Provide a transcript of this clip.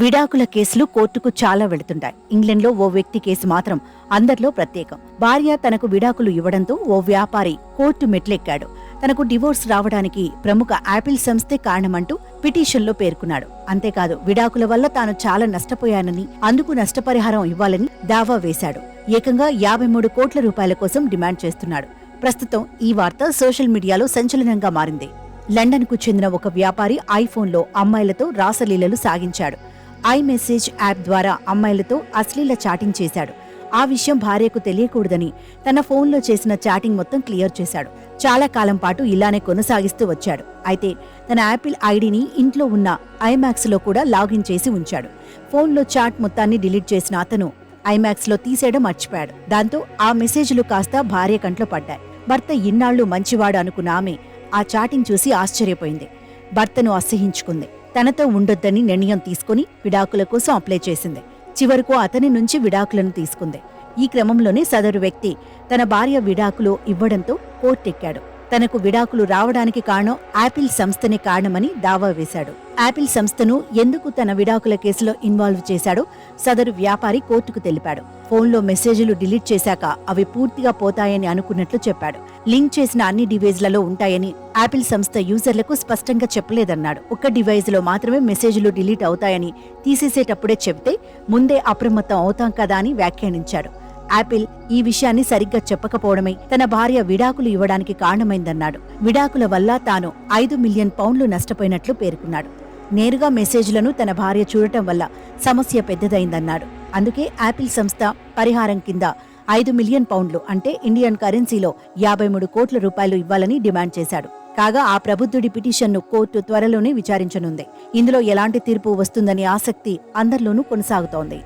విడాకుల కేసులు కోర్టుకు చాలా వెళుతుంటాయి. ఇంగ్లండ్లో ఓ వ్యక్తి కేసు మాత్రం అందరిలో ప్రత్యేకం. భార్య తనకు విడాకులు ఇవ్వడంతో ఓ వ్యాపారి కోర్టు మెట్లెక్కాడు. తనకు డివోర్స్ రావడానికి ప్రముఖ యాపిల్ సంస్థే కారణమంటూ పిటిషన్లో పేర్కొన్నాడు. అంతేకాదు, విడాకుల వల్ల తాను చాలా నష్టపోయానని, అందుకు నష్టపరిహారం ఇవ్వాలని దావా వేశాడు. ఏకంగా 53 కోట్ల రూపాయల కోసం డిమాండ్ చేస్తున్నాడు. ప్రస్తుతం ఈ వార్త సోషల్ మీడియాలో సంచలనంగా మారింది. లండన్కు చెందిన ఒక వ్యాపారి ఐఫోన్లో అమ్మాయిలతో రాసలీలలు సాగించాడు. ఐమెసేజ్ యాప్ ద్వారా అమ్మాయిలతో అశ్లీల చాటింగ్ చేశాడు. ఆ విషయం భార్యకు తెలియకూడదని తన ఫోన్లో చేసిన చాటింగ్ మొత్తం క్లియర్ చేశాడు. చాలా కాలం పాటు ఇలానే కొనసాగిస్తూ వచ్చాడు. అయితే తన యాపిల్ ఐడిని ఇంట్లో ఉన్న ఐమాక్స్లో కూడా లాగిన్ చేసి ఉంచాడు. ఫోన్లో చాట్ మొత్తాన్ని డిలీట్ చేసిన అతను ఐమాక్స్లో తీసేయడం మర్చిపోయాడు. దాంతో ఆ మెసేజ్లు కాస్త భార్య కంట్లో పడ్డాయి. భర్త ఇన్నాళ్లు మంచివాడు అనుకున్న ఆమె ఆ చాటింగ్ చూసి ఆశ్చర్యపోయింది. భర్తను అసహించుకుంది. తనతో ఉండొద్దని నిర్ణయం తీసుకుని విడాకుల కోసం అప్లై చేసింది. చివరకు అతని నుంచి విడాకులను తీసుకుంది. ఈ క్రమంలోనే సదరు వ్యక్తి తన భార్య విడాకులు ఇవ్వడంతో కోర్టెక్కాడు. తనకు విడాకులు రావడానికి కారణం యాపిల్ సంస్థనే కారణమని దావా వేశాడు. యాపిల్ సంస్థను ఎందుకు తన విడాకుల కేసులో ఇన్వాల్వ్ చేశాడో సదరు వ్యాపారి కోర్టుకు తెలిపాడు. ఫోన్లో మెసేజ్లు డిలీట్ చేశాక అవి పూర్తిగా పోతాయని అనుకున్నట్లు చెప్పాడు. లింక్ చేసిన అన్ని డివైజ్లలో ఉంటాయని యాపిల్ సంస్థ యూజర్లకు స్పష్టంగా చెప్పలేదన్నాడు. ఒక్క డివైజ్లో మాత్రమే మెసేజ్లు డిలీట్ అవుతాయని తీసేసేటప్పుడే చెబితే ముందే అప్రమత్తం అవుతాం కదా అని వ్యాఖ్యానించాడు. యాపిల్ ఈ విషయాన్ని సరిగ్గా చెప్పకపోవడమే తన భార్య విడాకులు ఇవ్వడానికి కారణమైందన్నాడు. విడాకుల వల్ల తాను 5 మిలియన్ పౌండ్లు నష్టపోయినట్లు పేర్కొన్నాడు. నేరుగా మెసేజ్లను తన భార్య చూడటం వల్ల సమస్య పెద్దదైందన్నాడు. అందుకే యాపిల్ సంస్థ పరిహారం కింద 5 మిలియన్ పౌండ్లు అంటే ఇండియన్ కరెన్సీలో 53 కోట్ల రూపాయలు ఇవ్వాలని డిమాండ్ చేశాడు. కాగా ఆ ప్రబుద్ధుడి పిటిషన్ను కోర్టు త్వరలోనే విచారించనుంది. ఇందులో ఎలాంటి తీర్పు వస్తుందనే ఆసక్తి అందరిలోనూ కొనసాగుతోంది.